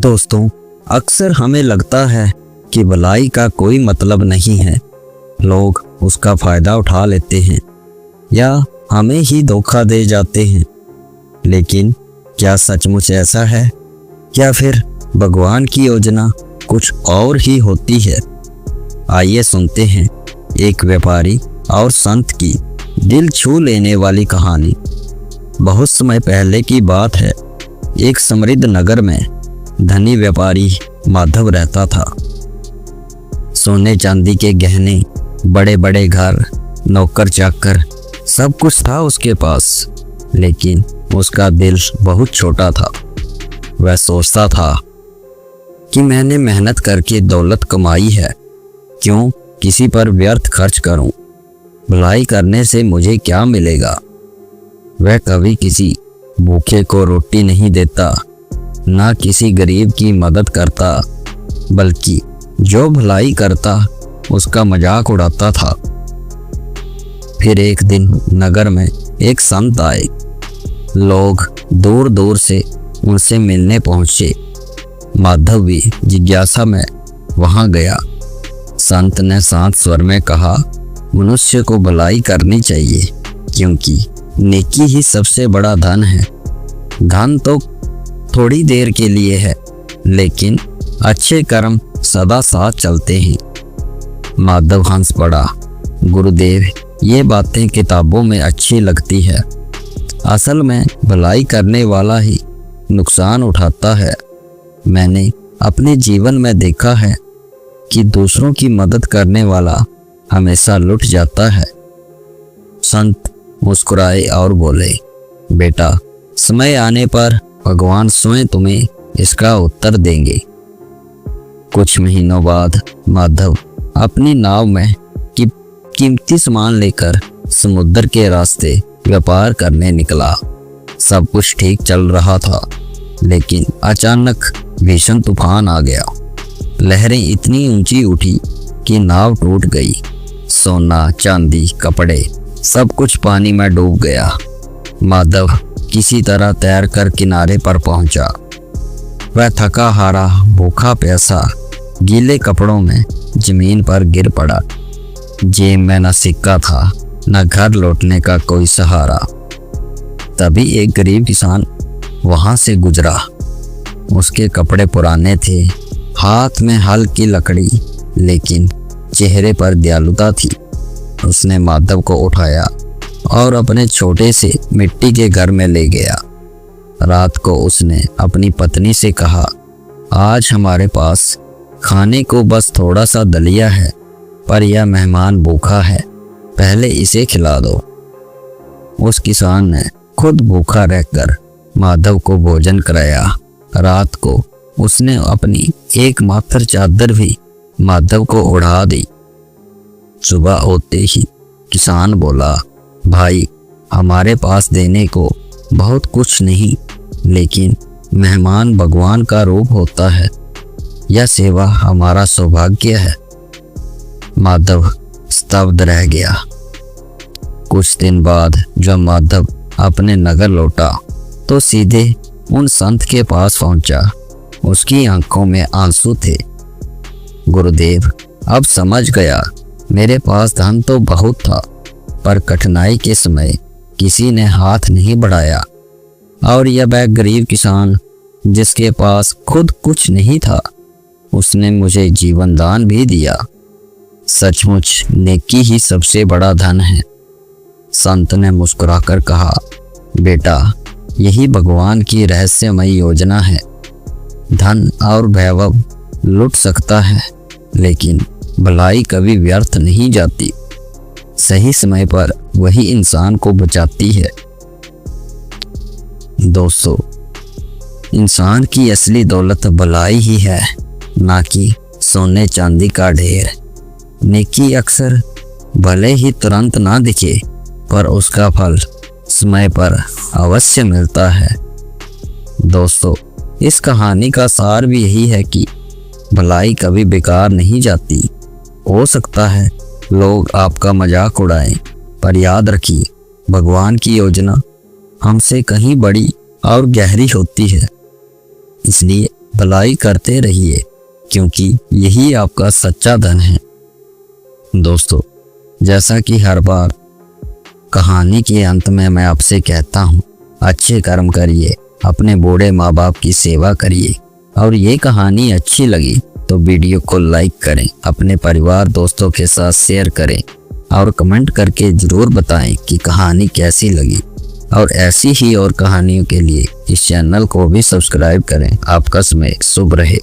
दोस्तों, अक्सर हमें लगता है कि भलाई का कोई मतलब नहीं है। लोग उसका फ़ायदा उठा लेते हैं या हमें ही धोखा दे जाते हैं। लेकिन क्या सचमुच ऐसा है? या फिर भगवान की योजना कुछ और ही होती है? आइए सुनते हैं एक व्यापारी और संत की दिल छू लेने वाली कहानी। बहुत समय पहले की बात है। एक समृद्ध नगर में धनी व्यापारी माधव रहता था। सोने चांदी के गहने, बड़े बड़े घर, नौकर चाकर, सब कुछ था उसके पास। लेकिन उसका दिल बहुत छोटा था। वह सोचता था कि मैंने मेहनत करके दौलत कमाई है, क्यों किसी पर व्यर्थ खर्च करूं? भलाई करने से मुझे क्या मिलेगा? वह कभी किसी भूखे को रोटी नहीं देता, ना किसी गरीब की मदद करता, बल्कि जो भलाई करता उसका मजाक उड़ाता था। फिर एक दिन नगर में एक संत आए। लोग दूर दूर से उनसे मिलने पहुंचे। माधव भी जिज्ञासा में वहां गया। संत ने शांत स्वर में कहा, मनुष्य को भलाई करनी चाहिए, क्योंकि नेकी ही सबसे बड़ा धन है। धन तो थोड़ी देर के लिए है, लेकिन अच्छे कर्म सदा साथ चलते हैं। माधव हंस पड़ा, गुरुदेव, ये बातें किताबों में अच्छी लगती है। असल में भलाई करने वाला ही नुकसान उठाता है। मैंने अपने जीवन में देखा है कि दूसरों की मदद करने वाला हमेशा लुट जाता है। संत मुस्कुराए और बोले, बेटा, समय आने पर भगवान स्वयं तुम्हें इसका उत्तर देंगे। कुछ महीनों बाद माधव अपनी नाव में कीमती सामान लेकर समुद्र के रास्ते व्यापार करने निकला। सब कुछ ठीक चल रहा था, लेकिन अचानक भीषण तूफान आ गया। लहरें इतनी ऊंची उठी कि नाव टूट गई। सोना, चांदी, कपड़े सब कुछ पानी में डूब गया। माधव किसी तरह तैरकर किनारे पर पहुंचा। वह थका हारा, भूखा प्यासा, गीले कपड़ों में जमीन पर गिर पड़ा। जेब में न सिक्का था, न घर लौटने का कोई सहारा। तभी एक गरीब किसान वहां से गुजरा। उसके कपड़े पुराने थे, हाथ में हल की लकड़ी, लेकिन चेहरे पर दयालुता थी। उसने माधव को उठाया और अपने छोटे से मिट्टी के घर में ले गया। रात को उसने अपनी पत्नी से कहा, आज हमारे पास खाने को बस थोड़ा सा दलिया है, पर यह मेहमान भूखा है, पहले इसे खिला दो। उस किसान ने खुद भूखा रहकर माधव को भोजन कराया। रात को उसने अपनी एकमात्र चादर भी माधव को ओढ़ा दी। सुबह होते ही किसान बोला, भाई, हमारे पास देने को बहुत कुछ नहीं, लेकिन मेहमान भगवान का रूप होता है। यह सेवा हमारा सौभाग्य है। माधव स्तब्ध रह गया। कुछ दिन बाद जब माधव अपने नगर लौटा तो सीधे उन संत के पास पहुंचा। उसकी आंखों में आंसू थे। गुरुदेव, अब समझ गया, मेरे पास धन तो बहुत था, पर कठिनाई के समय किसी ने हाथ नहीं बढ़ाया। और यह वह गरीब किसान जिसके पास खुद कुछ नहीं था, उसने मुझे जीवन दान भी दिया। सचमुच नेकी ही सबसे बड़ा धन है। संत ने मुस्कुराकर कहा, बेटा, यही भगवान की रहस्यमयी योजना है। धन और वैभव लुट सकता है, लेकिन भलाई कभी व्यर्थ नहीं जाती। सही समय पर वही इंसान को बचाती है। दोस्तों, इंसान की असली दौलत भलाई ही है, ना कि सोने चांदी का ढेर। नेकी अक्सर भले ही तुरंत ना दिखे, पर उसका फल समय पर अवश्य मिलता है। दोस्तों, इस कहानी का सार भी यही है कि भलाई कभी बेकार नहीं जाती। हो सकता है लोग आपका मजाक उड़ाएं, पर याद रखिए, भगवान की योजना हमसे कहीं बड़ी और गहरी होती है। इसलिए भलाई करते रहिए, क्योंकि यही आपका सच्चा धन है। दोस्तों, जैसा कि हर बार कहानी के अंत में मैं आपसे कहता हूँ, अच्छे कर्म करिए, अपने बूढ़े माँ बाप की सेवा करिए। और ये कहानी अच्छी लगी तो वीडियो को लाइक करें, अपने परिवार दोस्तों के साथ शेयर करें और कमेंट करके ज़रूर बताएं कि कहानी कैसी लगी। और ऐसी ही और कहानियों के लिए इस चैनल को भी सब्सक्राइब करें। आपका समय शुभ रहे।